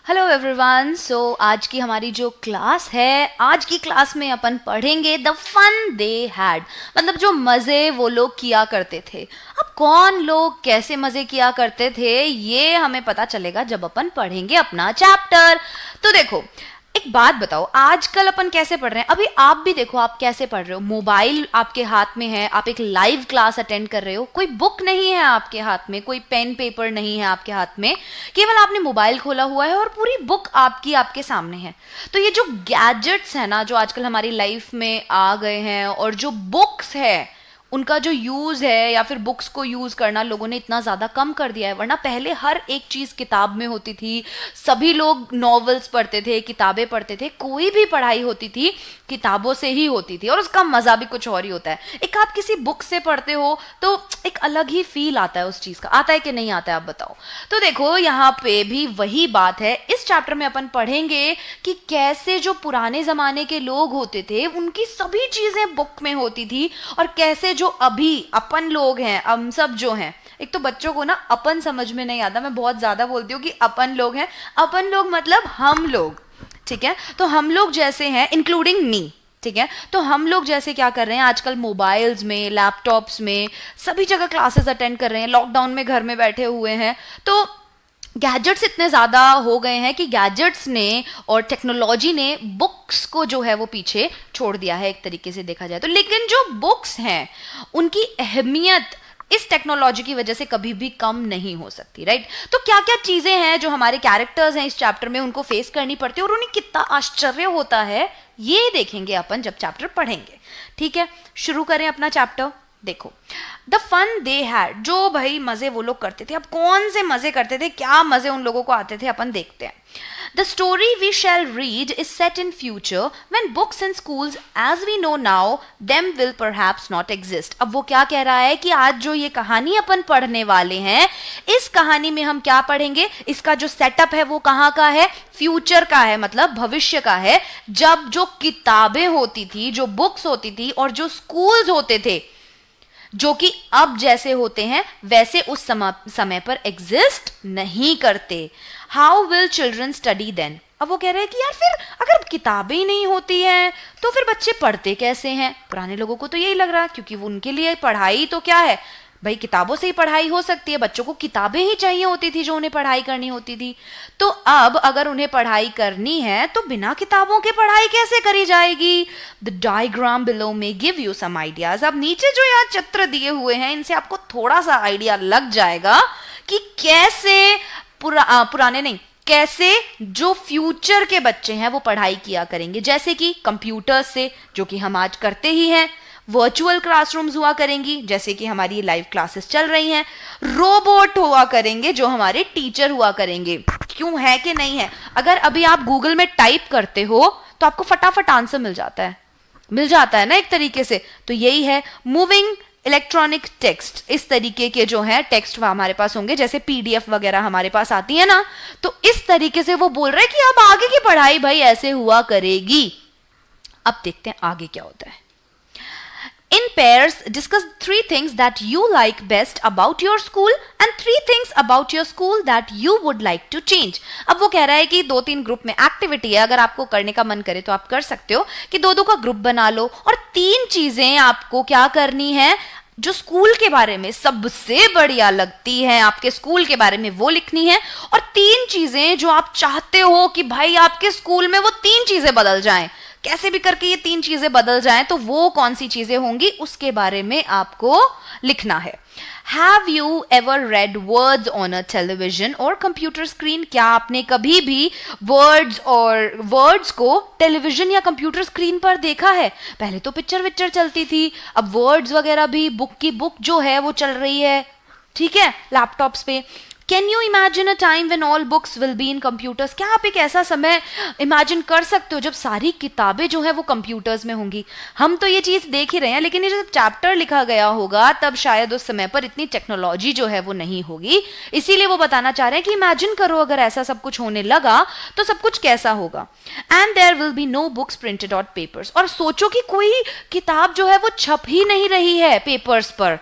Hello everyone. आज की हमारी जो क्लास है, आज की क्लास में अपन पढ़ेंगे द फन दे हैड, मतलब जो मज़े वो लोग किया करते थे। अब कौन लोग कैसे मज़े किया करते थे ये हमें पता चलेगा जब अपन पढ़ेंगे अपना चैप्टर। तो देखो, एक बात बताओ, आजकल अपन कैसे पढ़ रहे हैं? अभी आप भी देखो, आप कैसे पढ़ रहे हो। मोबाइल आपके हाथ में है, आप एक लाइव क्लास अटेंड कर रहे हो, कोई बुक नहीं है आपके हाथ में, कोई पेन पेपर नहीं है आपके हाथ में, केवल आपने मोबाइल खोला हुआ है और पूरी बुक आपकी आपके सामने है। तो ये जो गैजेट्स है ना, जो आजकल हमारी लाइफ में आ गए हैं, और जो बुक्स है उनका जो यूज है या फिर बुक्स को यूज करना लोगों ने इतना ज्यादा कम कर दिया है। वरना पहले हर एक चीज किताब में होती थी, सभी लोग नॉवेल्स पढ़ते थे, किताबें पढ़ते थे, कोई भी पढ़ाई होती थी किताबों से ही होती थी, और उसका मजा भी कुछ और ही होता है। एक आप किसी बुक से पढ़ते हो तो एक अलग ही फील आता है उस चीज का। आता है कि नहीं आता है, आप बताओ। तो देखो, यहाँ पे भी वही बात है। इस चैप्टर में अपन पढ़ेंगे कि कैसे जो पुराने जमाने के लोग होते थे उनकी सभी चीजें बुक में होती थी, और कैसे जो अभी अपन लोग हैं, हम सब जो हैं, एक तो बच्चों को ना अपन समझ में नहीं आता, मैं बहुत ज्यादा बोलती हूँ कि अपन लोग हैं। अपन लोग मतलब हम लोग, ठीक है? तो हम लोग जैसे हैं, इंक्लूडिंग मी, ठीक है? तो हम लोग जैसे क्या कर रहे हैं आजकल, मोबाइल्स में, लैपटॉप्स में, सभी जगह क्लासेस अटेंड कर रहे हैं, लॉकडाउन में घर में बैठे हुए हैं। तो गैजेट्स इतने ज़्यादा हो गए हैं कि गैजेट्स ने और टेक्नोलॉजी ने बुक्स को जो है वो पीछे छोड़ दिया है, एक तरीके से देखा जाए तो। लेकिन जो बुक्स हैं उनकी अहमियत इस टेक्नोलॉजी की वजह से कभी भी कम नहीं हो सकती, राइट? तो क्या क्या चीज़ें हैं जो हमारे कैरेक्टर्स हैं इस चैप्टर में, उनको फेस करनी पड़ती है और उन्हें कितना आश्चर्य होता है, ये देखेंगे अपन जब चैप्टर पढ़ेंगे। ठीक है, शुरू करें अपना चैप्टर। देखो, द फन दे हैड, जो भाई मजे वो लोग करते थे। अब कौन से मजे करते थे, क्या मजे उन लोगों को आते थे, अपन देखते हैं। The story we shall read is set in future when books in schools as we know now them will perhaps not exist. अब वो क्या कह रहा है कि आज जो ये कहानी अपन पढ़ने वाले हैं, इस कहानी में हम क्या पढ़ेंगे, इसका जो सेटअप है वो कहाँ का है, फ्यूचर का है, मतलब भविष्य का है। जब जो किताबें होती थी, जो बुक्स होती थी, और जो स्कूल्स होते थे, जो कि अब जैसे होते हैं वैसे उस समय पर एग्जिस्ट नहीं करते। How will children study then? अब वो कह रहे हैं कि यार फिर अगर किताबें ही नहीं होती हैं तो फिर बच्चे पढ़ते कैसे हैं? पुराने लोगों को तो यही लग रहा है, क्योंकि वो उनके लिए पढ़ाई तो क्या है भाई, किताबों से ही पढ़ाई हो सकती है, बच्चों को किताबें ही चाहिए होती थी जो उन्हें पढ़ाई करनी होती थी। तो अब अगर उन्हें पढ़ाई करनी है तो बिना किताबों के पढ़ाई कैसे करी जाएगी? द डायग्राम बिलो में गिव यू सम आइडियाज। अब नीचे जो यहाँ चित्र दिए हुए हैं, इनसे आपको थोड़ा सा आइडिया लग जाएगा कि कैसे पुराने नहीं, कैसे जो फ्यूचर के बच्चे हैं वो पढ़ाई किया करेंगे। जैसे कि कंप्यूटर से, जो कि हम आज करते ही हैं, वर्चुअल क्लासरूम्स हुआ करेंगी, जैसे कि हमारी लाइव क्लासेस चल रही हैं, रोबोट हुआ करेंगे जो हमारे टीचर हुआ करेंगे। क्यों है कि नहीं है? अगर अभी आप गूगल में टाइप करते हो तो आपको फटाफट आंसर मिल जाता है ना, एक तरीके से। तो यही है मूविंग इलेक्ट्रॉनिक टेक्स्ट। इस तरीके के जो है टेक्स्ट हमारे पास होंगे, जैसे पीडीएफ वगैरह हमारे पास आती है ना, तो इस तरीके से वो बोल रहे हैं कि अब आगे की पढ़ाई भाई ऐसे हुआ करेगी। अब देखते हैं आगे क्या होता है। In pairs, discuss 3 things that you like best about your school and 3 things about your school that you would like to change. अब वो कह रहा है कि 2-3 ग्रुप में एक्टिविटी है, अगर आपको करने का मन करे तो आप कर सकते हो कि 2-2 का ग्रुप बना लो, और 3 चीजें आपको क्या करनी है जो स्कूल के बारे में सबसे बढ़िया लगती है, आपके स्कूल के बारे में वो लिखनी है। और 3 चीजें जो आप चाहते हो कि भाई आपके स्कूल में वो 3 चीजें बदल जाएं, कैसे भी करके ये 3 चीजें बदल जाएं, तो वो कौन सी चीजें होंगी उसके बारे में आपको लिखना है। Have you ever read words on a television or computer screen? क्या आपने कभी भी वर्ड्स को टेलीविजन या कंप्यूटर स्क्रीन पर देखा है? पहले तो पिक्चर चलती थी, अब वर्ड्स वगैरह भी, बुक की बुक जो है वो चल रही है, ठीक है, लैपटॉप्स पे। Can you imagine a time when all books will be in computers? क्या आप एक ऐसा समय इमेजिन कर सकते हो जब सारी किताबें जो है वो कंप्यूटर्स में होंगी? हम तो ये चीज देख ही रहे हैं, लेकिन ये जब चैप्टर लिखा गया होगा तब शायद उस समय पर इतनी टेक्नोलॉजी जो है वो नहीं होगी। इसीलिए वो बताना चाह रहे हैं कि इमेजिन करो अगर ऐसा सब कुछ होने लगा तो सब कुछ कैसा होगा। And there will be no books printed on papers. और सोचो कि कोई किताब जो है वो छप ही नहीं रही है पेपर्स पर,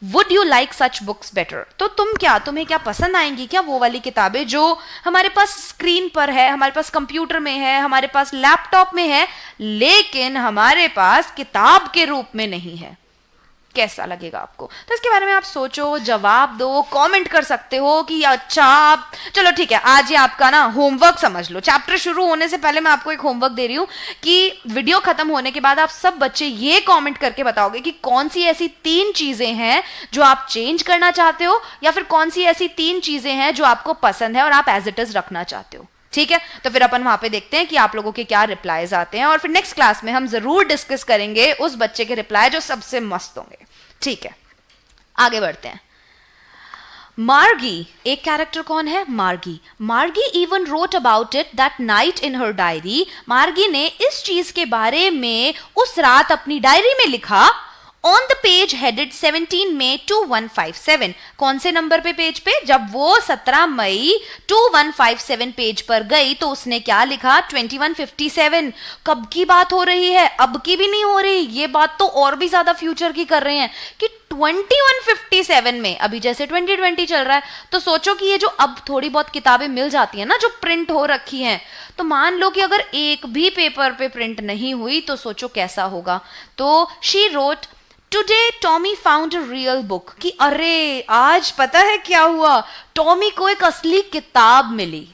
would you like such books better? तो तुम्हें क्या पसंद आएंगी क्या वो वाली किताबें जो हमारे पास स्क्रीन पर है, हमारे पास कंप्यूटर में है, हमारे पास लैपटॉप में है, लेकिन हमारे पास किताब के रूप में नहीं है? कैसा लगेगा आपको? तो इसके बारे में आप सोचो, जवाब दो, कमेंट कर सकते हो कि अच्छा आप, चलो ठीक है, आज ये आपका ना होमवर्क समझ लो। चैप्टर शुरू होने से पहले मैं आपको एक होमवर्क दे रही हूँ कि वीडियो खत्म होने के बाद आप सब बच्चे ये कमेंट करके बताओगे कि कौन सी ऐसी 3 चीजें हैं जो आप चेंज करना चाहते हो, या फिर कौन सी ऐसी 3 चीजें हैं जो आपको पसंद है और आप एज इट इज रखना चाहते हो। ठीक है, तो फिर अपन वहां पे देखते हैं कि आप लोगों के क्या रिप्लाईज आते हैं, और फिर नेक्स्ट क्लास में हम जरूर डिस्कस करेंगे उस बच्चे के रिप्लाई जो सबसे मस्त होंगे। ठीक है, आगे बढ़ते हैं। मार्गी, एक कैरेक्टर कौन है? मार्गी। मार्गी even wrote about it that night in her diary. मार्गी ने इस चीज के बारे में उस रात अपनी डायरी में लिखा। ऑन द पेज हेडेड 17 मई 2157। कौन से नंबर पे पेज पे? जब वो 17 मई 2157 पेज पर गई तो उसने क्या लिखा? 2157। कब की बात हो रही है? अब की भी नहीं हो रही, ये बात तो और भी ज्यादा फ्यूचर की कर रहे हैं कि 2157 में, अभी जैसे 2020 चल रहा है, तो सोचो कि ये जो अब थोड़ी बहुत किताबें मिल जाती हैं ना जो प्रिंट हो रखी हैं, तो मान लो कि अगर एक भी पेपर पे प्रिंट नहीं हुई तो सोचो कैसा होगा। तो she wrote, today Tommy found a real book, कि अरे आज पता है क्या हुआ, टॉमी को एक असली किताब मिली।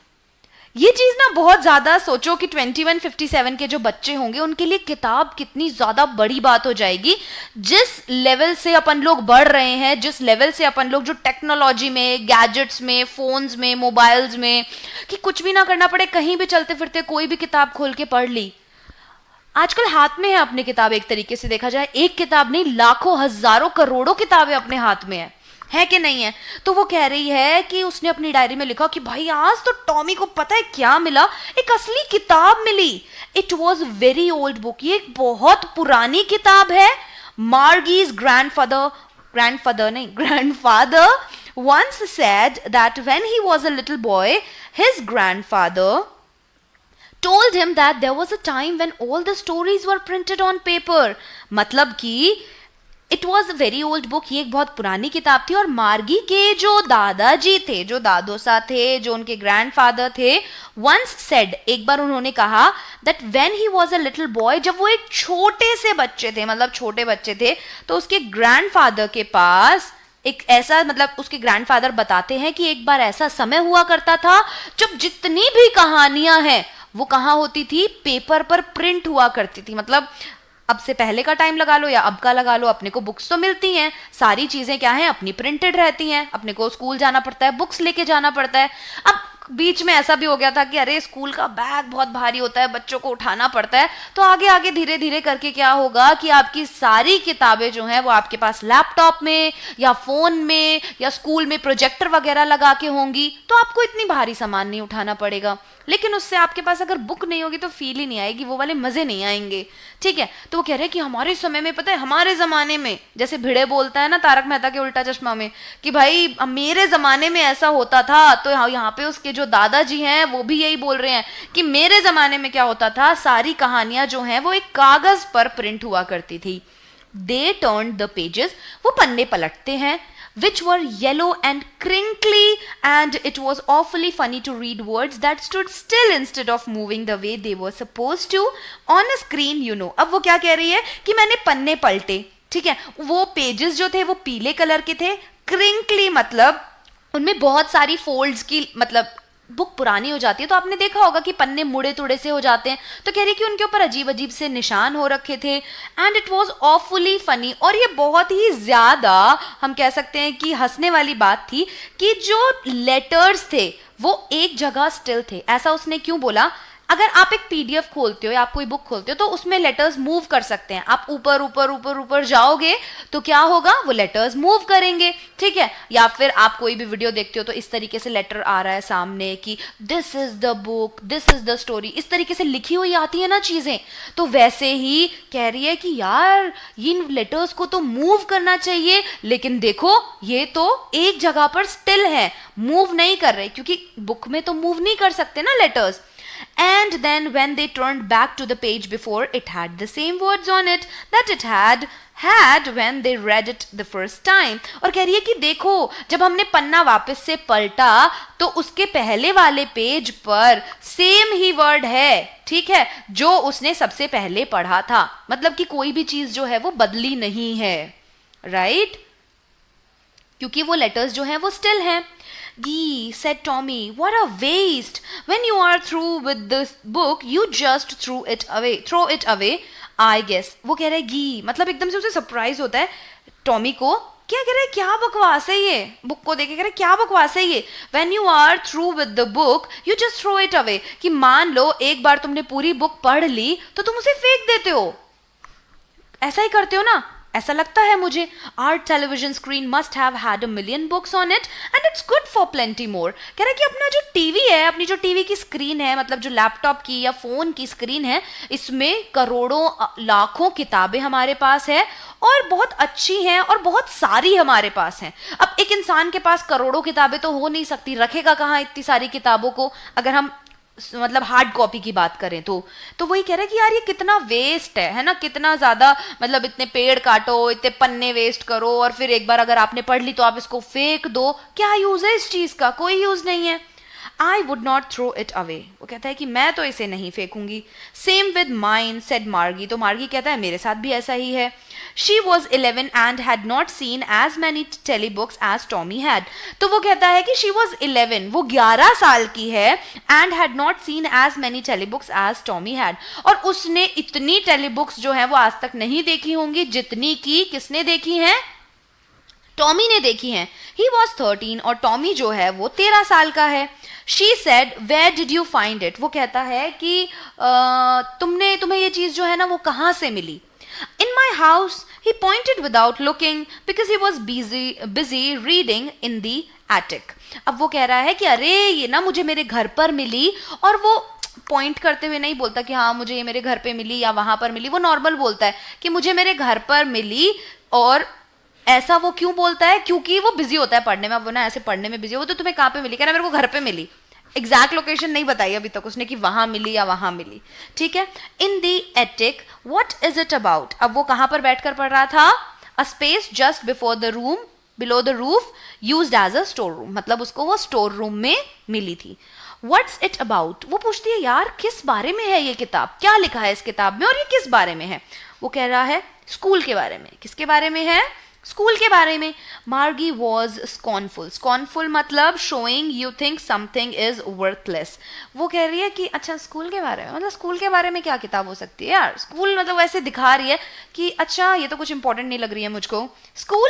ये चीज ना बहुत ज्यादा सोचो कि 2157 के जो बच्चे होंगे उनके लिए किताब कितनी ज्यादा बड़ी बात हो जाएगी। जिस लेवल से अपन लोग बढ़ रहे हैं, जिस लेवल से अपन लोग जो टेक्नोलॉजी में, गैजेट्स में, फोन्स में, मोबाइल्स में, कि कुछ भी ना करना पड़े, कहीं भी चलते फिरते कोई भी किताब खोल के पढ़ ली। आजकल हाथ में है अपनी किताब, एक तरीके से देखा जाए एक किताब नहीं, लाखों हजारों करोड़ों किताबें अपने हाथ में है कि नहीं है? तो वो कह रही है कि उसने अपनी डायरी में लिखा कि भाई आज तो टॉमी को पता है क्या मिला, एक असली किताब मिली। It was very old book, ये एक बहुत पुरानी किताब है। मार्गीज grandfather once said that when he was a little boy, his grandfather told him that there was a time when all the stories were printed on paper। मतलब कि it was a very old book, ये एक बहुत पुरानी किताब थी, और मार्गी के जो दादाजी थे, जो दादोसा थे, जो उनके ग्रैंडफादर थे, वंस सेड, एक बार उन्होंने कहा, that when he was a little boy, जब वो एक छोटे से बच्चे थे, मतलब छोटे बच्चे थे, तो उसके ग्रैंडफादर के पास एक ऐसा, मतलब उसके ग्रैंडफादर बताते हैं कि एक बार ऐसा समय हुआ करता था जब जितनी भी कहानियां हैं वो कहाँ होती थी? पेपर पर प्रिंट हुआ करती थी। मतलब अब से पहले का टाइम लगा लो या अब का लगा लो, अपने को बुक्स तो मिलती हैं, सारी चीजें क्या हैं? अपनी प्रिंटेड रहती हैं, अपने को स्कूल जाना पड़ता है, बुक्स लेके जाना पड़ता है। अब बीच में ऐसा भी हो गया था कि अरे स्कूल का बैग बहुत भारी होता है, बच्चों को उठाना पड़ता है, तो आगे आगे धीरे धीरे करके क्या होगा कि आपकी सारी किताबें जो हैं वो आपके पास लैपटॉप में या फोन में या स्कूल में प्रोजेक्टर वगैरह लगा के होंगी, तो आपको इतनी भारी सामान नहीं उठाना पड़ेगा। लेकिन उससे आपके पास अगर बुक नहीं होगी तो फील ही नहीं आएगी, वो वाले मजे नहीं आएंगे। ठीक है, तो वो कह रहे हैं कि हमारे समय में, पता है हमारे जमाने में, जैसे भिड़े बोलता है ना तारक मेहता के उल्टा चश्मा में, कि भाई मेरे जमाने में ऐसा होता था, तो यहाँ पे उसके जो दादाजी हैं वो भी यही बोल रहे हैं कि मेरे जमाने में क्या होता था, सारी कहानियां जो हैं वो एक कागज पर प्रिंट हुआ करती थी। दे टर्न द पेजेस, वो पन्ने पलटते हैं, which were yellow and crinkly, and it was awfully funny to read words that stood still instead of moving the way they were supposed to on a screen, you know। अब वो क्या कह रही है कि मैंने पन्ने पलटे, ठीक है, वो पेजेस जो थे वो पीले कलर के थे, क्रिंकली मतलब उनमें बहुत सारी फोल्ड्स की, मतलब बुक पुरानी हो जाती है तो आपने देखा होगा कि पन्ने मुड़े तुड़े से हो जाते हैं, तो कह रही कि उनके ऊपर अजीब अजीब से निशान हो रखे थे। And it was awfully funny, और ये बहुत ही ज्यादा हम कह सकते हैं कि हंसने वाली बात थी कि जो लेटर्स थे वो एक जगह स्टिल थे। ऐसा उसने क्यों बोला? अगर आप एक पीडीएफ खोलते हो या आप कोई बुक खोलते हो तो उसमें लेटर्स मूव कर सकते हैं, आप ऊपर ऊपर ऊपर ऊपर जाओगे तो क्या होगा? वो लेटर्स मूव करेंगे, ठीक है। या फिर आप कोई भी वीडियो देखते हो तो इस तरीके से लेटर आ रहा है सामने कि this is the book, this is the story, इस तरीके से लिखी हुई आती है ना चीजें, तो वैसे ही कह रही है कि यार इन लेटर्स को तो मूव करना चाहिए, लेकिन देखो ये तो एक जगह पर स्टिल है, मूव नहीं कर रहे, क्योंकि बुक में तो मूव नहीं कर सकते ना letters. And then when they turned back to the page before, it had the same words on it that it had had when they read it the first time. और कह रही है कि देखो जब हमने पन्ना वापस से पलटा तो उसके पहले वाले पेज पर सेम ही वर्ड है, ठीक है, जो उसने सबसे पहले पढ़ा था. मतलब कि कोई भी चीज जो है वो बदली नहीं है, राइट? क्योंकि वो लेटर्स जो हैं वो स्टिल हैं. Gee, said Tommy, what a waste. When you are through with this book, you just throw it away, I guess. वो कह रहा है गी, मतलब एकदम से उसे सरप्राइज होता है टॉमी को. क्या कह रहा है, क्या बकवास है ये, बुक को देख के कह रहा है क्या बकवास है ये. When you are through with the book, you just throw it away. कि मान लो एक बार तुमने पूरी बुक पढ़ ली तो तुम उसे फेंक देते हो. ऐसा ही करते हो ना, ऐसा लगता है मुझे. Our television screen must have had a million books on it and it's good for plenty more. कह रहा है कि अपना जो टीवी है, अपनी जो टीवी की स्क्रीन है, मतलब जो लैपटॉप की या फोन की स्क्रीन है, इसमें करोड़ों लाखों किताबें हमारे पास है और बहुत अच्छी हैं और बहुत सारी हमारे पास हैं. अब एक इंसान के पास करोड़ों किताबें तो हो नहीं सकती, रखेगा कहाँ इतनी सारी किताबों को, अगर हम मतलब हार्ड कॉपी की बात करें तो वही कह रहा है कि यार ये कितना वेस्ट है ना, कितना ज्यादा, मतलब इतने पेड़ काटो, इतने पन्ने वेस्ट करो और फिर एक बार अगर आपने पढ़ ली तो आप इसको फेंक दो. क्या यूज है इस चीज का, कोई यूज नहीं है. I would not throw it away. वो कहता है कि मैं तो इसे नहीं फेंकूंगी. Same with mine, said Margie. तो मार्गी कहता है मेरे साथ भी ऐसा ही है. She was 11 and had not seen as many telebooks as Tommy had. तो वो कहता है कि she was 11, वो 11 साल की है, and had not seen as many telebooks as Tommy had. और उसने इतनी टेलीबुक्स जो है वो आज तक नहीं देखी होंगी जितनी की किसने देखी हैं, टॉमी ने देखी हैं. He was 13 और टॉमी जो है वो 13 साल का है. She said, where did you find it? वो कहता है कि तुम्हें ये चीज जो है ना वो कहाँ से मिली. In my house, he pointed without looking because he was busy reading in the attic. अब वो कह रहा है कि अरे ये ना मुझे मेरे घर पर मिली, और वो पॉइंट करते हुए नहीं बोलता कि हाँ मुझे ये मेरे घर पे मिली या वहां पर मिली. वो नॉर्मल बोलता है कि मुझे मेरे घर पर मिली. और ऐसा वो क्यों बोलता है, क्योंकि वो बिजी होता है पढ़ने में. अब वो ना ऐसे पढ़ने में बिजी हो, तो तुम्हें कहाँ पे मिली, कह रहा मेरे को घर पे मिली. एग्जैक्ट लोकेशन नहीं बताई अभी तक उसने कि वहां मिली या वहां मिली, ठीक है. In the attic, what is it about. अब वो कहां पर बैठकर पढ़ रहा था, a space just before the room below the roof used as a store room. मतलब उसको वो स्टोर रूम में मिली थी. व्हाट्स इट अबाउट, वो पूछती है यार किस बारे में है ये किताब, क्या लिखा है इस किताब में और ये किस बारे में है. वो कह रहा है स्कूल के बारे में. किसके बारे में है, स्कूल के बारे में. मार्गी वॉज स्कॉनफुल मतलब showing you think something is worthless. वो कह रही है कि अच्छा स्कूल के बारे में, मतलब स्कूल के बारे में क्या किताब हो सकती है यार, स्कूल मतलब वैसे दिखा रही है कि अच्छा ये तो कुछ इंपॉर्टेंट नहीं लग रही है मुझको. School,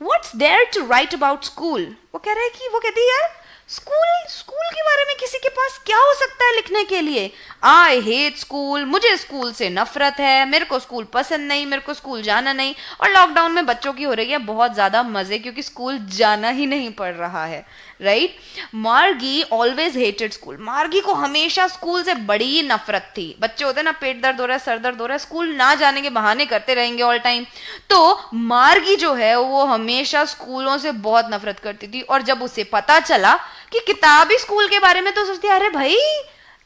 what's there to write about school. वो कह रहे हैं कि वो कहती है यार स्कूल के बारे में किसी के पास क्या हो सकता है लिखने के लिए. आई हेट स्कूल, मुझे स्कूल से नफरत है, मेरे को स्कूल पसंद नहीं, मेरे को स्कूल जाना नहीं. और लॉकडाउन में बच्चों की हो रही है बहुत ज्यादा मजे, क्योंकि स्कूल जाना ही नहीं पड़ रहा है, राइट. मार्गी ऑलवेज हेटेड स्कूल. मार्गी को हमेशा स्कूल से बड़ी नफरत थी. बच्चे होते हैं ना, पेट दर्द हो रहा है, सर दर्द हो रहा है, स्कूल ना जाने के बहाने करते रहेंगे ऑल टाइम. तो मार्गी जो है वो हमेशा स्कूलों से बहुत नफरत करती थी. और जब उसे पता चला कि किताब ही स्कूल के बारे में, तो सोचती है अरे भाई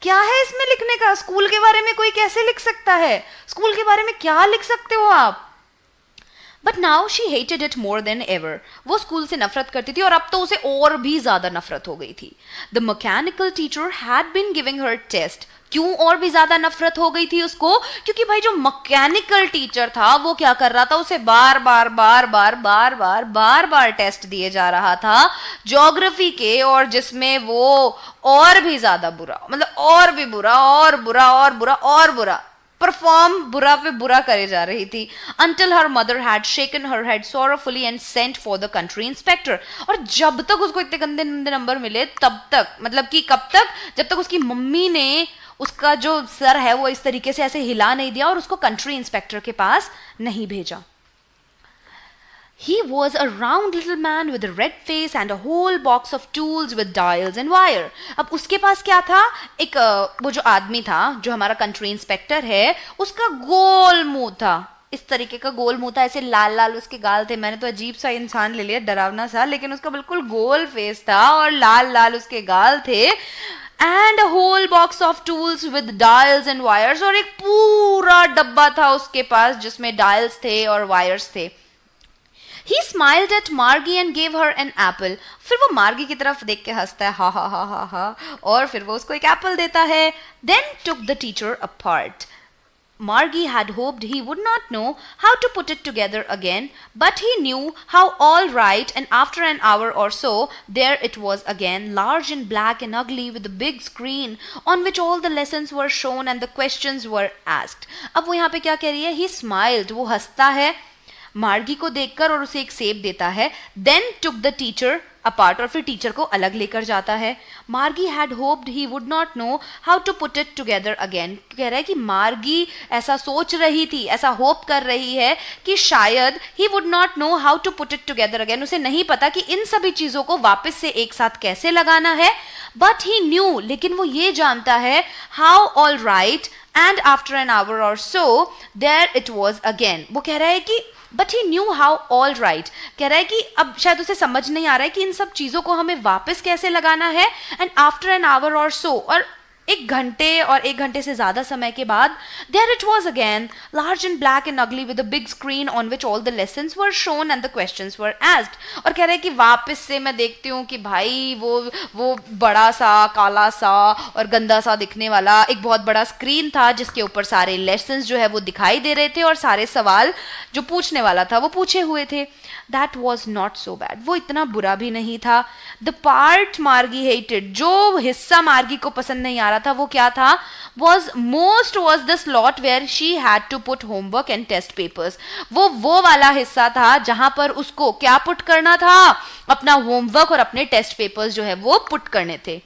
क्या है इसमें लिखने का, स्कूल के बारे में कोई कैसे लिख सकता है, स्कूल के बारे में क्या लिख सकते हो आप. But now she hated it more than ever. वो स्कूल से नफरत करती थी और अब तो उसे और भी ज्यादा नफरत हो गई थी. The mechanical teacher had been giving her test. क्यों और भी ज्यादा नफरत हो गई थी उसको, क्योंकि भाई जो मैकेनिकल टीचर था वो क्या कर रहा था, उसे बार बार टेस्ट दिए जा रहा था ज्योग्राफी के, और जिसमें वो और भी ज्यादा बुरा, मतलब और भी बुरा और बुरा और बुरा और बुरा परफॉर्म, बुरा पे बुरा करे जा रही थी. until her mother had shaken her head sorrowfully and sent for the country inspector. और जब तक उसको इतने गंदे गंदे नंबर मिले तब तक, मतलब कि कब तक, जब तक उसकी मम्मी ने उसका जो सर है वो इस तरीके से ऐसे हिला नहीं दिया और उसको कंट्री इंस्पेक्टर के पास नहीं भेजा. He was a round little man with a red face and a whole box of tools with dials and wire. अब उसके पास क्या था, एक वो जो आदमी था जो हमारा कंट्री इंस्पेक्टर है, उसका गोल मुंह था, इस तरीके का गोल मुंह था, ऐसे लाल लाल उसके गाल थे. मैंने तो अजीब सा इंसान ले लिया, डरावना सा, लेकिन उसका बिल्कुल गोल फेस था और लाल लाल उसके गाल थे. And a whole box of tools with dials and wires, और एक पूरा डब्बा था उसके पास जिसमें डायल्स थे और वायर्स थे. He smiled at Margie and gave her an apple. फिर वो मार्गी की तरफ देख के हंसता है, हा हा हा हा हा, और फिर वो उसको एक एप्पल देता है. Then took the teacher apart. Margie had hoped he would not know how to put it together again, but he knew how all right, and after an hour or so, there it was again, large and black and ugly, with a big screen on which all the lessons were shown and the questions were asked. अब वो यहाँ पे क्या कह रही है? He smiled, वो हंसता है मार्गी को देखकर और उसे एक सेब देता है. Then took the teacher apart, और फिर टीचर को अलग लेकर जाता है. Margie had hoped he would not know how to put it together again. कह रहा है कि मार्गी ऐसा सोच रही थी, ऐसा होप कर रही है कि शायद he would not know how to put it together again, उसे नहीं पता कि इन सभी चीजों को वापस से एक साथ कैसे लगाना है. बट ही न्यू, लेकिन वो ये जानता है, how all right and after an hour or so there it was again. वो कह रहा है कि but he knew how all right, कह रहा है कि अब शायद उसे समझ नहीं आ रहा है कि इन सब चीजों को हमें वापस कैसे लगाना है. And after an hour or सो, और एक घंटे और एक घंटे से ज्यादा समय के बाद, there it was again, large and black and ugly with a big screen on which all the lessons were shown and the questions were asked. और कह रहे हैं कि वापस से मैं देखती हूँ कि भाई वो बड़ा सा काला सा और गंदा सा दिखने वाला एक बहुत बड़ा स्क्रीन था जिसके ऊपर सारे लेसन्स जो है वो दिखाई दे रहे थे और सारे सवाल जो पूछने वाला था वो पूछे हुए थे. That was not so bad. वो इतना बुरा भी नहीं था. The part Margie hated, जो हिस्सा मार्गी को पसंद नहीं आ रहा था वो क्या था? Was the slot where she had to put homework and test papers. वो वाला हिस्सा था जहां पर उसको क्या पुट करना था? अपना होमवर्क और अपने टेस्ट पेपर्स जो है वो पुट करने थे.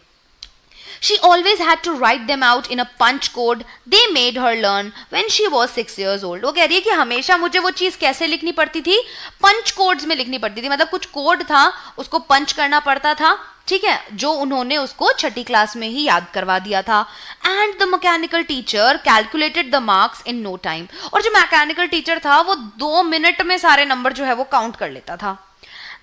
She always had to write them out in a punch code they made her learn when she was 6 years old. वो कह रही है कि हमेशा मुझे वो चीज कैसे लिखनी पड़ती थी? पंच कोड्स में लिखनी पड़ती थी. मतलब कुछ कोड था, उसको पंच करना पड़ता था, ठीक है, जो उन्होंने उसको छठी क्लास में ही याद करवा दिया था. And the mechanical teacher calculated the marks in no time. और जो मैकेनिकल टीचर था वो 2 मिनट में सारे नंबर जो है वो काउंट कर लेता था.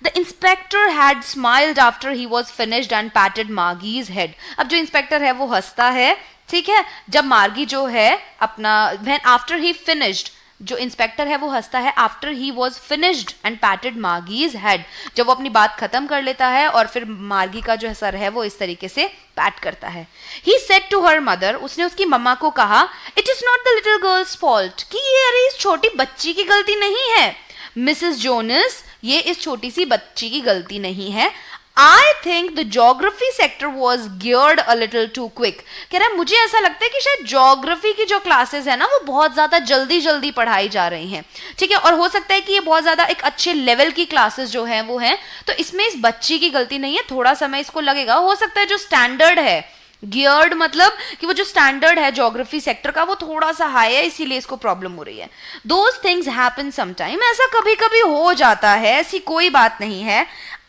The inspector had smiled after he was finished and patted Margie's head. अब जो इंस्पेक्टर है वो हंसता है, ठीक है, जब मार्गी जो है अपना when after he finished, जो इंस्पेक्टर है वो हंसता है after he was finished and patted Margie's head, जब वो अपनी बात खत्म कर लेता है और फिर मार्गी का जो सर है वो इस तरीके से पैट करता है. He said to her mother, उसने उसकी मम्मा को कहा, it is not the little girl's fault, कि ये अरे इस छोटी बच्ची की गलती नहीं है. मिसेस जोनस, ये इस छोटी सी बच्ची की गलती नहीं है. I think the geography sector was geared a little too quick. कह रहा है मुझे ऐसा लगता है कि शायद ज्योग्राफी की जो क्लासेस है ना वो बहुत ज्यादा जल्दी पढ़ाई जा रही हैं, ठीक है, और हो सकता है कि ये बहुत ज्यादा एक अच्छे लेवल की क्लासेस जो हैं वो हैं, तो इसमें इस बच्ची की गलती नहीं है, थोड़ा समय इसको लगेगा. हो सकता है जो स्टैंडर्ड है, गियर्ड मतलब कि वो जो स्टैंडर्ड है ज्योग्राफी सेक्टर का वो थोड़ा सा हाई है, इसीलिए इसको प्रॉब्लम हो रही है. दोज थिंग्स हैपन समटाइम, ऐसा कभी कभी हो जाता है, ऐसी कोई बात नहीं है.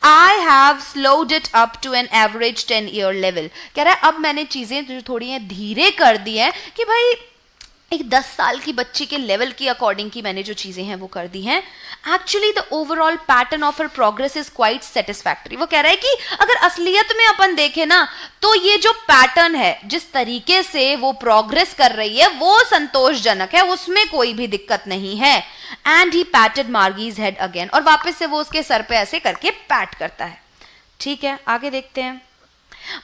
I have slowed it up to an average 10-year level. कह रहा है अब मैंने चीजें जो थोड़ी धीरे कर दी हैं कि भाई एक 10 साल की बच्ची के लेवल की अकॉर्डिंग की मैंने जो चीजें हैं वो कर दी हैं. Actually the overall pattern of her progress is quite satisfactory. वो कह रहा है कि अगर असलियत में अपन देखें ना तो ये जो पैटर्न है, जिस तरीके से वो प्रोग्रेस कर रही है वो संतोषजनक है, उसमें कोई भी दिक्कत नहीं है. And he patted Margie's head again, और वापस से वो उसके सर पे ऐसे करके पैट करता है. ठीक है, आगे देखते हैं.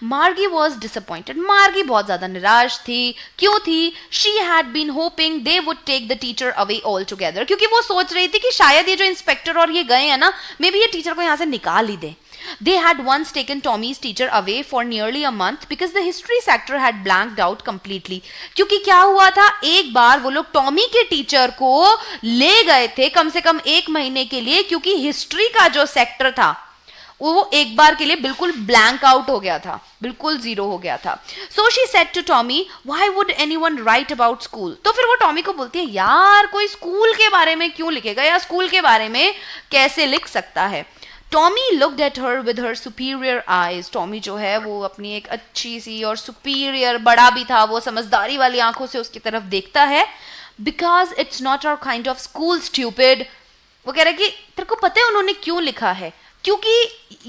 मार्गी वॉज डिसअपॉइंटेड. मार्गी बहुत ज्यादा निराश थी. क्यों थी? She had been hoping they would take the teacher away altogether, क्योंकि वो सोच रही थी कि शायद ये जो इंस्पेक्टर और ये गए हैं ना, मे बी ये टीचर को यहाँ से निकाल ही दे. They had once taken Tommy's teacher away for nearly a month because the history sector had blanked out completely. क्योंकि क्या हुआ था, एक बार वो लोग टॉमी के टीचर को ले गए थे कम से कम 1 महीने के लिए, क्योंकि हिस्ट्री का जो सेक्टर था वो एक बार के लिए बिल्कुल ब्लैंक आउट हो गया था, बिल्कुल जीरो हो गया था. So she said to Tommy, why would anyone write about school? तो फिर वो टॉमी को बोलती है, यार कोई स्कूल के बारे में क्यों लिखेगा, या स्कूल के बारे में कैसे लिख सकता है. Tommy looked at her with her superior eyes. Tommy जो है वो अपनी एक अच्छी सी और सुपीरियर, बड़ा भी था वो, समझदारी वाली आंखों से उसकी तरफ देखता है. Because it's not our kind of school, stupid. वो कह रहा है कि तेरे को पता है उन्होंने क्यों लिखा है, क्योंकि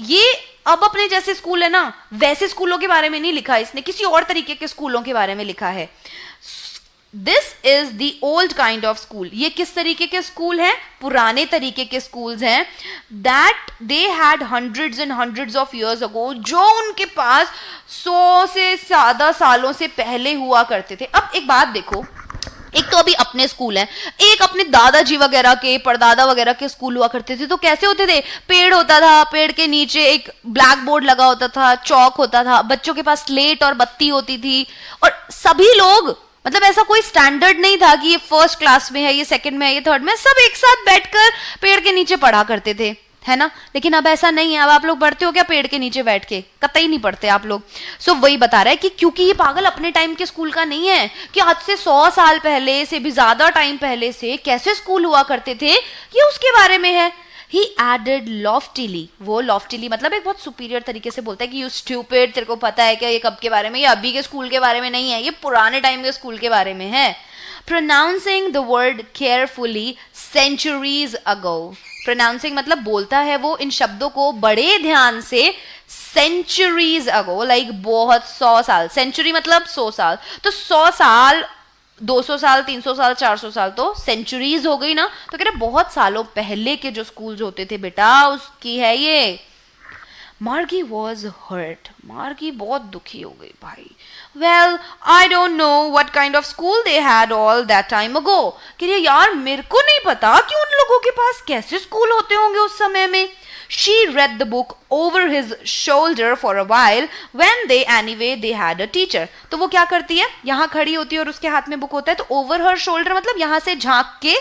ये अब अपने जैसे स्कूल है ना, वैसे स्कूलों के बारे में नहीं लिखा इसने, किसी और तरीके के स्कूलों के बारे में लिखा है. This is the old kind of school. ये किस तरीके के स्कूल हैं? पुराने तरीके के स्कूल्स हैं. That they had hundreds and hundreds of years ago, जो उनके पास 100 से ज्यादा सालों से पहले हुआ करते थे. अब एक बात देखो, एक तो अभी अपने स्कूल हैं, एक अपने दादाजी वगैरह के, परदादा वगैरह के स्कूल हुआ करते थे. तो कैसे होते थे? पेड़ होता था, पेड़ के नीचे एक ब्लैक बोर्ड लगा होता था, चौक होता था, बच्चों के पास स्लेट और बत्ती होती थी, और सभी लोग, मतलब ऐसा कोई स्टैंडर्ड नहीं था कि ये फर्स्ट क्लास में है, ये सेकंड में है, ये थर्ड में, सब एक साथ बैठकर पेड़ के नीचे पढ़ा करते थे, है ना. लेकिन अब ऐसा नहीं है. अब आप लोग पढ़ते हो क्या पेड़ के नीचे बैठ के? कतई नहीं पढ़ते आप लोग. सो वही बता रहा है कि क्योंकि ये पागल अपने टाइम के स्कूल का नहीं है, कि आज से 100 साल पहले से भी ज्यादा टाइम पहले से कैसे स्कूल हुआ करते थे, ये उसके बारे में है. He added loftily, वो loftily मतलब एक बहुत सुपीरियर तरीके से बोलता है कि you stupid, तेरे को पता है क्या ये कब के बारे में? ये अभी के स्कूल के बारे में नहीं है, ये पुराने टाइम के स्कूल के बारे में है. Pronouncing the word carefully centuries ago. Pronouncing मतलब बोलता है वो इन शब्दों को बड़े ध्यान से. Centuries ago, like बहुत 100 साल. Century मतलब 100 साल. तो 100 साल, 200 साल, 300 साल, 400 साल, तो सेंचुरीज हो गई ना. तो कह रहे बहुत सालों पहले के जो स्कूल्स होते थे बेटा, उसकी है ये. मार्गी वॉज हर्ट. मार्गी बहुत दुखी हो गई भाई. Well I don't know what kind of school they had all that time ago. कह रही यार मेरे को नहीं पता कि उन लोगों के पास कैसे स्कूल होते होंगे उस समय में. She read the book over his shoulder for a while. When they anyway they had a teacher. तो वो क्या करती है? यहाँ खड़ी होती है और उसके हाथ में बुक होता है, तो over her shoulder मतलब यहाँ से झांक के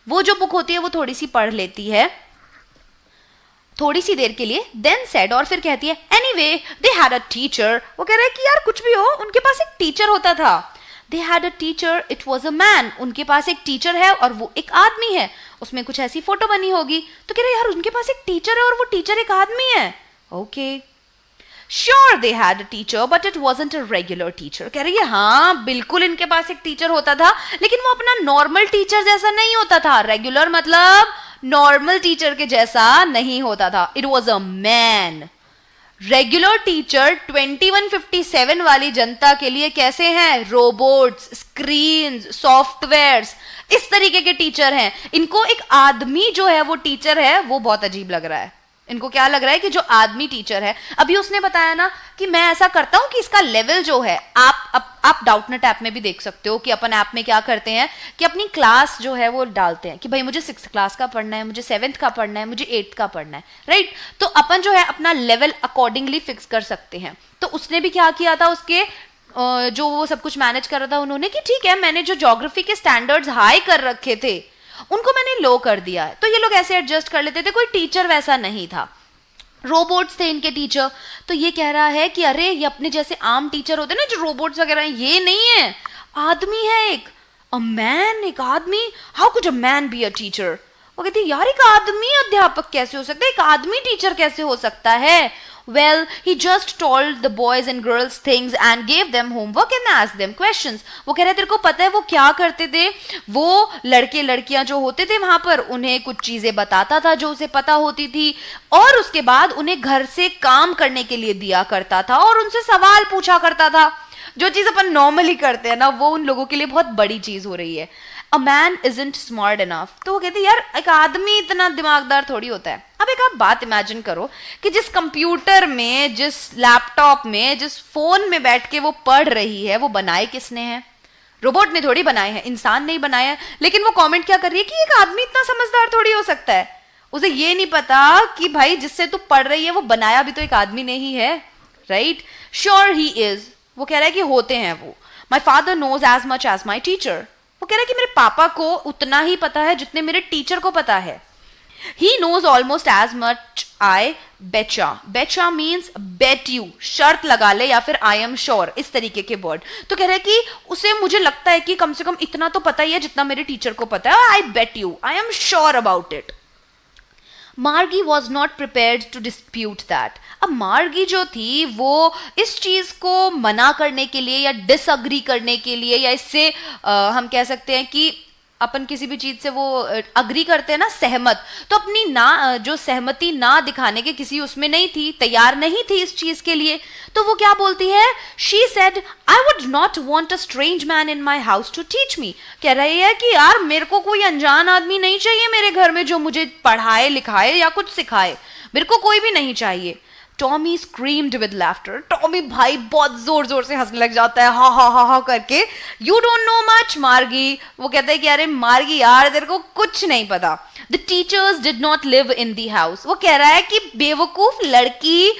वो जो बुक होती है वो थोड़ी सी पढ़ लेती है, थोड़ी सी देर के लिए. Then said, और फिर कहती है anyway they had a teacher. वो कह रहा है कि यार कुछ भी हो, उनके पास एक टीचर होता था. They had a teacher, it was a man. उनके पास एक टीचर है और वो एक आदमी है. उसमें कुछ ऐसी फोटो बनी होगी. तो कह रहे यार उनके पास एक टीचर है और वो टीचर एक आदमी है. Okay. Sure they had a teacher but it wasn't a regular teacher. कह रही है हाँ बिल्कुल इनके पास एक टीचर होता था, लेकिन वो अपना नॉर्मल टीचर जैसा नहीं होता था. रेगुलर मतलब नॉर्मल टीचर के जैसा नहीं होता था. It was a man. Regular teacher 2157 वाली जनता के लिए कैसे हैं? रोबोट्स, स्क्रीन्स, सॉफ्टवेयर्स, इस तरीके के टीचर हैं. इनको एक आदमी जो है वो टीचर है, वो बहुत अजीब लग रहा है. इनको क्या लग रहा है कि जो आदमी टीचर है, अभी उसने बताया ना कि मैं ऐसा करता हूं कि इसका लेवल जो है, आप डाउटनेट ऐप में भी देख सकते हो कि अपन ऐप में क्या करते हैं कि अपनी क्लास जो है वो डालते हैं कि भाई मुझे 6th क्लास का पढ़ना है, मुझे 7th का पढ़ना है, मुझे 8th का पढ़ना है, राइट. तो अपन जो है अपना लेवल अकॉर्डिंगली फिक्स कर सकते हैं. तो उसने भी क्या किया था, उसके जो वो सब कुछ मैनेज कर रहा था उन्होंने, कि ठीक है मैंने जो ज्योग्राफी के स्टैंडर्ड्स हाई कर रखे थे उनको मैंने लो कर दिया है. तो ये लोग ऐसे एडजस्ट कर लेते थे. कोई टीचर वैसा नहीं था, रोबोट्स थे इनके टीचर. तो ये कह रहा है कि अरे ये अपने जैसे आम टीचर होते ना जो रोबोट्स वगैरह, ये नहीं है, आदमी है एक. अ मैन, एक आदमी. How could a man be a teacher? वो कहती यार एक आदमी अध्यापक कैसे हो सकता है, एक आदमी टीचर कैसे हो सकता है? Well, he just told the boys and girls things and gave them homework and asked them questions. वो कह रहे तेरे को पता है वो क्या करते थे? वो लड़के लड़कियां जो होते थे वहां पर उन्हें कुछ चीजें बताता था जो उसे पता होती थी, और उसके बाद उन्हें घर से काम करने के लिए दिया करता था और उनसे सवाल पूछा करता था. जो चीज अपन नॉर्मली करते हैं ना, वो उन लोगों के लिए बहुत बड़ी चीज हो रही है. A man isn't smart enough. तो वो कहते यार एक आदमी इतना दिमागदार थोड़ी होता है. अब एक आप बात इमेजिन करो कि जिस कंप्यूटर में, जिस लैपटॉप में, जिस फोन में बैठ के वो पढ़ रही है, वो बनाए किसने हैं? रोबोट ने थोड़ी बनाए हैं, इंसान नहीं बनाया है. लेकिन वो कमेंट क्या कर रही है कि एक आदमी इतना समझदार थोड़ी हो सकता है. उसे ये नहीं पता कि भाई जिससे तू पढ़ रही है वो बनाया भी तो एक आदमी ने ही है, राइट? Sure he is. वो कह रहा है कि होते हैं वो. My father knows as much as my teacher. वो कह रहा है कि मेरे पापा को उतना ही पता है जितने मेरे टीचर को पता है. He knows almost as much. I betcha. Betcha means bet you. शर्त लगा ले या फिर I am sure, इस तरीके के वर्ड. तो कह रहे हैं कि उसे मुझे लगता है कि कम से कम इतना तो पता ही है जितना मेरे टीचर को पता है. I bet you. I am sure about it. Margie was not prepared to dispute that. अब मार्गी जो थी वो इस चीज को मना करने के लिए या डिसअग्री करने के लिए, या इससे हम कह सकते हैं कि अपन किसी भी चीज से वो अग्री करते हैं ना, सहमत, तो अपनी ना जो सहमति ना दिखाने के किसी उसमें नहीं थी, तैयार नहीं थी इस चीज के लिए, तो वो क्या बोलती है, she said I would not want a strange man in my house to teach me. कह रही है कि यार मेरे को कोई अनजान आदमी नहीं चाहिए मेरे घर में जो मुझे पढ़ाए लिखाए या कुछ सिखाए, मेरे को कोई भी नहीं चाहिए। Tommy screamed with laughter, Tommy भाई बहुत जोर जोर से हंसने लग जाता है, हा हा हा करके। यू डोंट नो मच मार्गी, वो कहता है कि अरे मार्गी यार तेरे को कुछ नहीं पता। The teachers did not live in the house, वो कह रहा है कि बेवकूफ लड़की,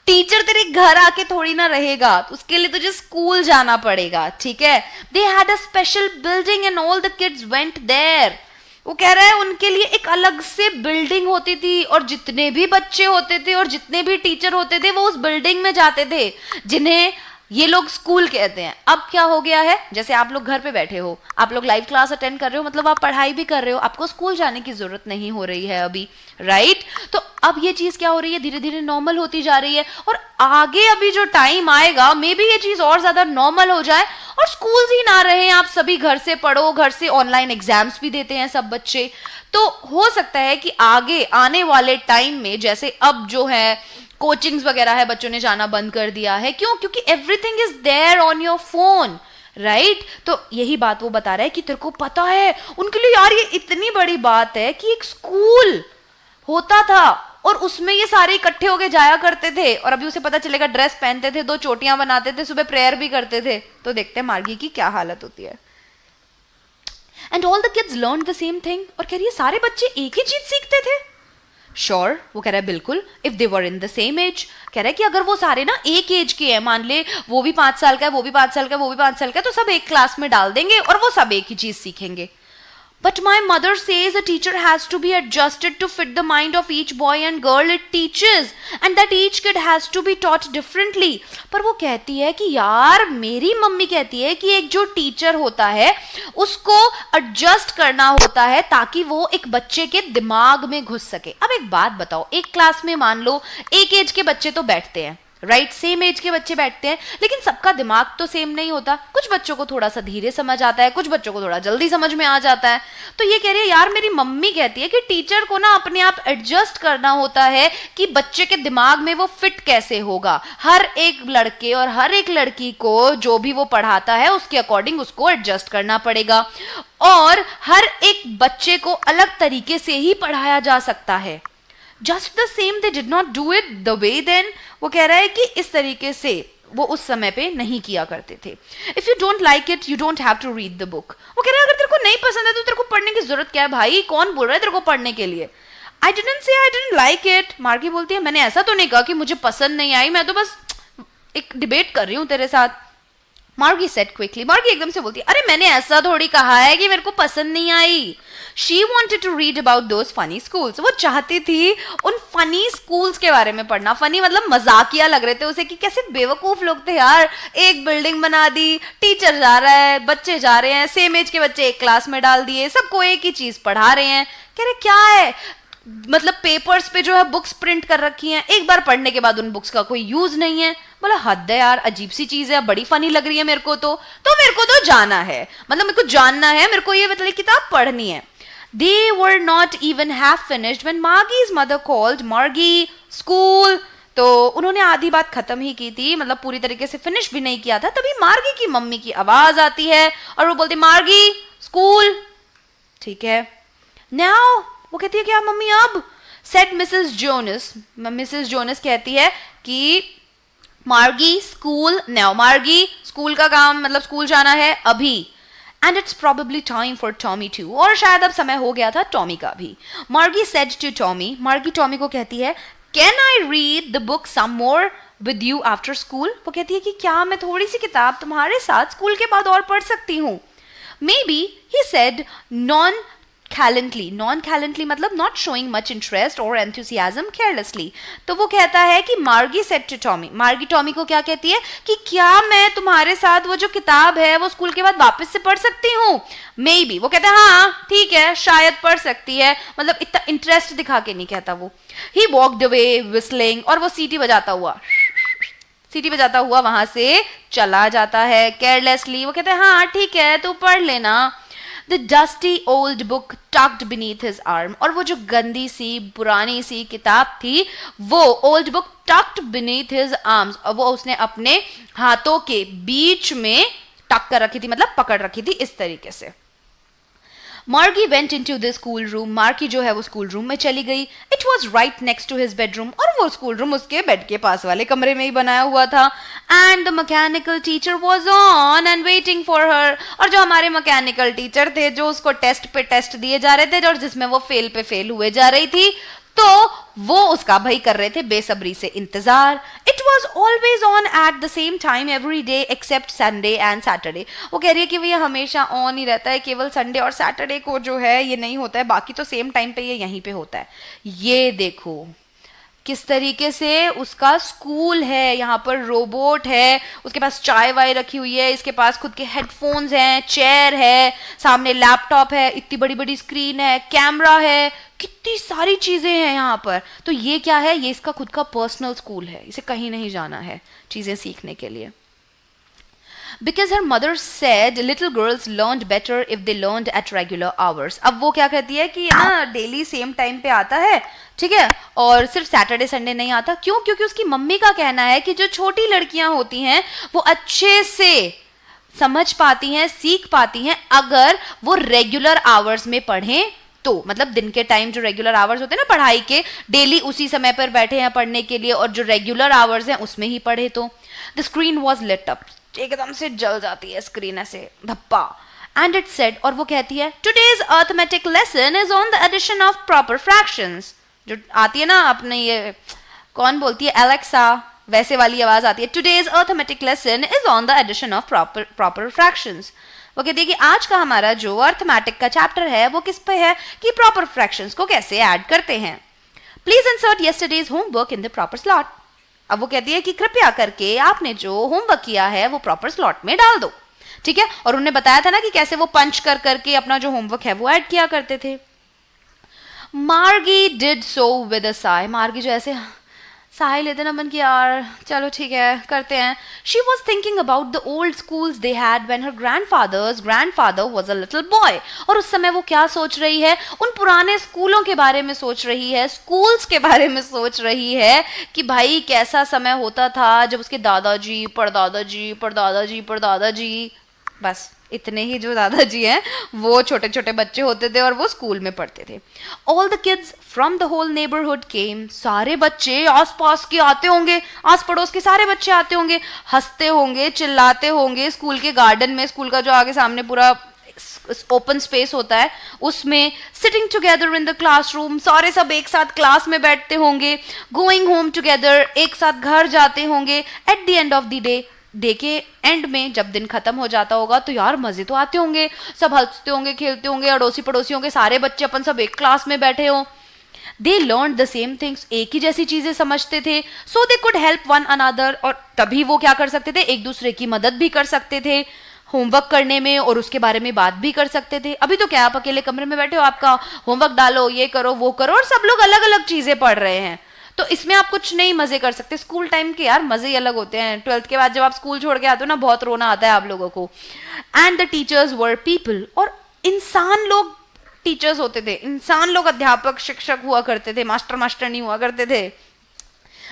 टीचर तेरे घर आके थोड़ी ना रहेगा, तो उसके लिए तुझे स्कूल जाना पड़ेगा, ठीक है। They had a special building and all the kids went there, वो कह रहा है उनके लिए एक अलग से बिल्डिंग होती थी और जितने भी बच्चे होते थे और जितने भी टीचर होते थे वो उस बिल्डिंग में जाते थे, जिन्हें ये लोग स्कूल कहते हैं। अब क्या हो गया है, जैसे आप लोग घर पे बैठे हो, आप लोग लाइव क्लास अटेंड कर रहे हो, मतलब आप पढ़ाई भी कर रहे हो, आपको स्कूल जाने की जरूरत नहीं हो रही है अभी, राइट। तो अब ये चीज क्या हो रही है, धीरे धीरे नॉर्मल होती जा रही है, और आगे अभी जो टाइम आएगा मे बी ये चीज और ज्यादा नॉर्मल हो जाए और स्कूल ही ना रहे, आप सभी घर से पढ़ो, घर से ऑनलाइन एग्जाम्स भी देते हैं सब बच्चे। तो हो सकता है कि आगे आने वाले टाइम में, जैसे अब जो है कोचिंग्स वगैरह है, बच्चों ने जाना बंद कर दिया है, क्यों, क्योंकि everything is there on your phone, right. तो यही बात वो बता रहा है कि तेरे को पता है, उनके लिए यार ये इतनी बड़ी बात है कि एक स्कूल होता था और उसमें ये सारे इकट्ठे होके जाया करते थे, और अभी उसे पता चलेगा, ड्रेस पहनते थे, 2 चोटियां बनाते थे, सुबह प्रेयर भी करते थे। तो देखते हैं मार्गी की क्या हालत होती है। And all the kids learn the same thing, और कह रही है सारे बच्चे एक ही चीज सीखते थे। श्योर, वो कह रहा है बिल्कुल, if they were in the same age, कह रहा है कि अगर वो सारे ना एक एज के हैं, मान ले वो भी 5 साल का है, वो भी 5 साल का है, वो भी 5 साल का है, तो सब एक क्लास में डाल देंगे और वो सब एक ही चीज सीखेंगे। But my mother says a teacher has to be adjusted to fit the mind of each boy and girl it teaches, and that each kid has to be taught differently. पर वो कहती है कि यार मेरी मम्मी कहती है कि एक जो टीचर होता है उसको एडजस्ट करना होता है ताकि वो एक बच्चे के दिमाग में घुस सके। अब एक बात बताओ, एक क्लास में मान लो एक एज के बच्चे तो बैठते हैं, राइट, सेम एज के बच्चे बैठते हैं, लेकिन सबका दिमाग तो सेम नहीं होता। कुछ बच्चों को थोड़ा सा धीरे समझ आता है, कुछ बच्चों को थोड़ा जल्दी समझ में आ जाता है। तो ये कह रही है यार मेरी मम्मी कहती है कि टीचर को ना अपने आप एडजस्ट करना होता है कि बच्चे के दिमाग में वो फिट कैसे होगा। हर एक लड़के और हर एक लड़की को जो भी वो पढ़ाता है उसके अकॉर्डिंग उसको एडजस्ट करना पड़ेगा, और हर एक बच्चे को अलग तरीके से ही पढ़ाया जा सकता है। Just the same, they did not do it the way then. वो कह रहा है कि इस तरीके से वो उस समय पे नहीं किया करते थे। If you don't like it, you don't have to read the book. वो कह रहा है अगर तेरे को नहीं पसंद है तो तेरे को पढ़ने की जरूरत क्या है भाई, कौन बोल रहा है तेरे को पढ़ने के लिए। I didn't say I didn't like it. मार्गी बोलती है मैंने ऐसा तो नहीं कहा कि मुझे पसंद नहीं आई, मैं तो बस एक डिबेट कर रही हूँ तेरे साथ। मार्गी सेड क्विकली, मार्गी एकदम से बोलती है अरे मैंने ऐसा थोड़ी कहा है कि मेरे को पसंद नहीं आई। She wanted to read about those funny schools. वो चाहती थी उन फनी स्कूल्स के बारे में पढ़ना। फनी मतलब मजाकिया लग रहे थे उसे कि कैसे बेवकूफ लोग थे यार, एक बिल्डिंग बना दी, टीचर जा रहा है, बच्चे जा रहे हैं, सेम एज के बच्चे एक क्लास में डाल दिए, सबको एक ही चीज पढ़ा रहे हैं। कह रहे क्या है, मतलब पेपर्स पे जो है बुक्स प्रिंट कर रखी हैं, एक बार पढ़ने के बाद उन बुक्स का कोई यूज नहीं है। बोला हद है यार, अजीब सी चीज है, बड़ी फनी लग रही है मेरे को तो मेरे को तो जाना है, मतलब मेरे को जानना है, मेरे को ये मतलब किताब पढ़नी है। They were not even half finished when Margie's mother called. Margie, school. तो उन्होंने आधी बात खत्म ही की थी, मतलब पूरी तरीके से फिनिश भी नहीं किया था, तभी मार्गी की मम्मी की आवाज आती है और वो बोलती मार्गी स्कूल। ठीक है, नाउ वो कहती है क्या मम्मी अब, said Mrs Jonas. Mrs Jonas कहती है कि मार्गी स्कूल नाउ, मार्गी स्कूल का काम मतलब स्कूल जाना है अभी। And it's probably time for Tommy too. और शायद अब समय हो गया था टॉमी का भी। Margie said to Tommy, मार्गी टॉमी को कहती है, Can I read the book some more with you after school? वो कहती है कि क्या मैं थोड़ी सी किताब तुम्हारे साथ स्कूल के बाद और पढ़ सकती हूँ। Maybe, he said, non-chalently मतलब not showing much interest or enthusiasm carelessly. तो वो कहता है कि मार्गी said to Tommy, मार्गी टॉमी को क्या कहती है कि क्या मैं तुम्हारे साथ वो जो किताब है वो स्कूल के बाद वापस से पढ़ सकती हूँ। Maybe, वो कहता है हाँ ठीक है शायद पढ़ सकती है, मतलब इतना इंटरेस्ट दिखा के नहीं कहता वो। He walked away whistling, और वो सीटी बजाता हुआ वहां से चला जाता है। केयरलेसली वो कहते हैं हाँ ठीक है तू पढ़ लेना। The dusty old book tucked beneath his arm, और वो जो गंदी सी पुरानी सी किताब थी वो old book tucked beneath his arms, और वो उसने अपने हाथों के बीच में टक कर रखी थी, मतलब पकड़ रखी थी इस तरीके से. Margie went into the school room, Margie जो है वो स्कूल रूम में चली गई. It was right next to his bedroom, और वो स्कूल रूम उसके बेड के पास वाले कमरे में ही बनाया हुआ था. And the mechanical teacher was on and waiting for her, और जो हमारे मैकेनिकल टीचर थे जो उसको टेस्ट पे टेस्ट दिए जा रहे थे और जिसमें वो फेल पे फेल हुए जा रही थी, तो वो उसका भाई कर रहे थे बेसब्री से इंतजार. It was always on at the same time every day except Sunday and Saturday. वो कह रही है कि भैया हमेशा ऑन ही रहता है, केवल संडे और सैटरडे को जो है ये नहीं होता है, बाकी तो सेम टाइम पे ये यहीं पे होता है. ये देखो किस तरीके से उसका स्कूल है, यहाँ पर रोबोट है, उसके पास चाय वाय रखी हुई है, इसके पास खुद के हेडफोन्स हैं, चेयर है, सामने लैपटॉप है, इतनी बड़ी बड़ी स्क्रीन है, कैमरा है, कितनी सारी चीजें हैं यहाँ पर. तो ये क्या है, ये इसका खुद का पर्सनल स्कूल है, इसे कहीं नहीं जाना है चीजें सीखने के लिए. Because her mother said little girls learned better if they learned at regular hours. अब वो क्या कहती है कि ना डेली सेम टाइम पे आता है, ठीक है, और सिर्फ सैटरडे संडे नहीं आता. क्यों? क्योंकि उसकी मम्मी का कहना है कि जो छोटी लड़कियां होती हैं वो अच्छे से समझ पाती हैं, सीख पाती हैं अगर वो रेगुलर आवर्स में पढ़ें. तो मतलब दिन के टाइम जो रेगुलर आवर्स होते हैं ना पढ़ाई के, डेली उसी समय पर बैठे हैं पढ़ने के लिए, और जो रेगुलर आवर्स हैं उसमें ही पढ़े. तो the screen was lit up, एकदम से जल जाती है स्क्रीन ऐसे धप्पा. एंड इट सेड, और वो कहती है, today's arithmetic lesson is on the addition of proper fractions. जो आती है ना अपने ये कौन बोलती है, एलेक्सा, वैसे वाली आवाज आती है. Today's arithmetic lesson is on the addition of proper fractions. वो कहती है कि आज का हमारा जो अर्थमेटिक का चैप्टर है वो किस पे है कि प्रॉपर फ्रैक्शंस को कैसे ऐड करते हैं. Please insert yesterday's homework in the proper slot. अब वो कहती है कि कृपया करके आपने जो होमवर्क किया है वो प्रॉपर स्लॉट में डाल दो, ठीक है. और उन्होंने बताया था ना कि कैसे वो पंच कर करके अपना जो होमवर्क है वो ऐड किया करते थे. मार्गी did so with a Sai. मार्गी जो ऐसे साई लेते ना मन की यार चलो ठीक है करते हैं. She was thinking about the old schools they had when her grandfather was a little boy. और उस समय वो क्या सोच रही है, उन पुराने स्कूलों के बारे में सोच रही है, स्कूल्स के बारे में सोच रही है कि भाई कैसा समय होता था जब उसके दादाजी परदादाजी परदादाजी परदादाजी, बस इतने ही जो दादाजी हैं वो छोटे छोटे बच्चे होते थे और वो स्कूल में पढ़ते थे. All the kids from the whole neighbourhood came. सारे बच्चे आस पास के आते होंगे, आस पड़ोस के सारे बच्चे आते होंगे, हंसते होंगे, चिल्लाते होंगे. स्कूल के गार्डन में, स्कूल का जो आगे सामने पूरा ओपन स्पेस होता है उसमें, sitting together in the classroom, सारे सब एक साथ क्लास में बैठते होंगे. गोइंग होम टुगेदर, एक साथ घर जाते होंगे. At the end of the day के एंड में जब दिन खत्म हो जाता होगा तो यार मजे तो आते होंगे, सब हंसते होंगे, खेलते होंगे, अड़ोसी पड़ोसियों के सारे बच्चे अपन सब एक क्लास में बैठे हो. They learn the same things, एक ही जैसी चीजें समझते थे. So they could help one another, और तभी वो क्या कर सकते थे, एक दूसरे की मदद भी कर सकते थे होमवर्क करने में और उसके बारे में बात भी कर सकते थे. अभी तो क्या आप अकेले कमरे में बैठे हो, आपका होमवर्क डालो, ये करो वो करो, और सब लोग अलग अलग चीजें पढ़ रहे हैं. तो इसमें आप कुछ नहीं मजे कर सकते. स्कूल टाइम के यार मजे ही अलग होते हैं. 12th के बाद जब आप स्कूल छोड़ के आते हो ना बहुत रोना आता है आप लोगों को. And the teachers were people, और इंसान लोग टीचर्स होते थे, इंसान लोग अध्यापक शिक्षक हुआ करते थे, मास्टर मास्टर नहीं हुआ करते थे.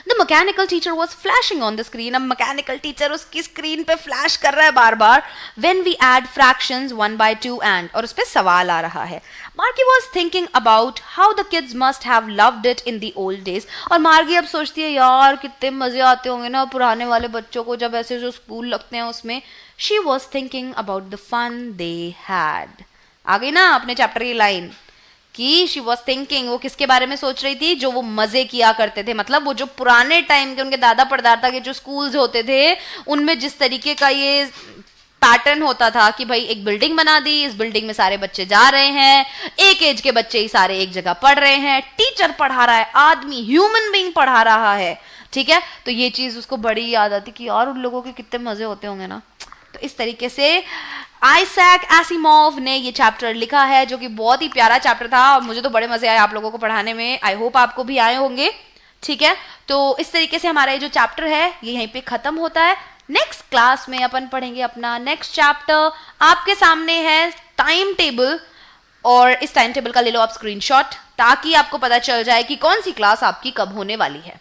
The mechanical teacher was flashing on the screen. अब mechanical teacher उसकी स्क्रीन पे फ्लैश कर रहा है बार बार. When we add fractions 1 by 2 and, और उस पे सवाल आ रहा है. Margie was thinking about how the kids must have loved it in the old days. और मार्गी अब सोचती है यार कितने मजे आते होंगे ना पुराने वाले बच्चों को जब ऐसे जो स्कूल लगते हैं उसमें. She was thinking about the fun they had. आ गई ना अपने चैप्टर की लाइन कि शी वॉज थिंकिंग, वो किसके बारे में सोच रही थी, जो वो मजे किया करते थे. मतलब वो जो पुराने टाइम के उनके दादा परदादा के जो स्कूल्स होते थे उनमें जिस तरीके का ये पैटर्न होता था कि भाई एक बिल्डिंग बना दी, इस बिल्डिंग में सारे बच्चे जा रहे हैं, एक एज के बच्चे ही सारे एक जगह पढ़ रहे हैं, टीचर पढ़ा रहा है, आदमी ह्यूमन बीइंग पढ़ा रहा है, ठीक है. तो ये चीज उसको बड़ी याद आती कि यार उन लोगों के कितने मजे होते होंगे ना. तो इस तरीके से आइजैक एसिमोव ने ये चैप्टर लिखा है जो कि बहुत ही प्यारा चैप्टर था और मुझे तो बड़े मजे आए आप लोगों को पढ़ाने में. आई होप आपको भी आए होंगे, ठीक है. तो इस तरीके से हमारा ये जो चैप्टर है ये यहीं पे खत्म होता है. नेक्स्ट क्लास में अपन पढ़ेंगे अपना नेक्स्ट चैप्टर. आपके सामने है टाइम टेबल, और इस टाइम टेबल का ले लो आप स्क्रीनशॉट, ताकि आपको पता चल जाए कि कौन सी क्लास आपकी कब होने वाली है।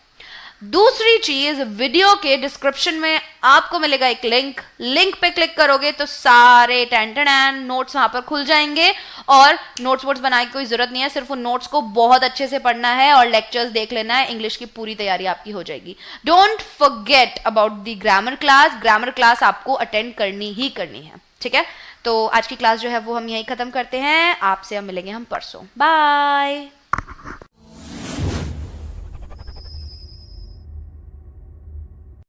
दूसरी चीज, वीडियो के डिस्क्रिप्शन में आपको मिलेगा एक लिंक, लिंक पे क्लिक करोगे तो सारे टेंटेन नोट्स वहां पर खुल जाएंगे, और नोट्स वोट्स बनाने की कोई जरूरत नहीं है, सिर्फ उन नोट्स को बहुत अच्छे से पढ़ना है और लेक्चर्स देख लेना है, इंग्लिश की पूरी तैयारी आपकी हो जाएगी। Don't forget about the grammar class आपको अटेंड करनी ही करनी है, ठीक है। तो आज की क्लास जो है वो हम यहीं खत्म करते हैं, आपसे अब मिलेंगे हम परसों। बाय।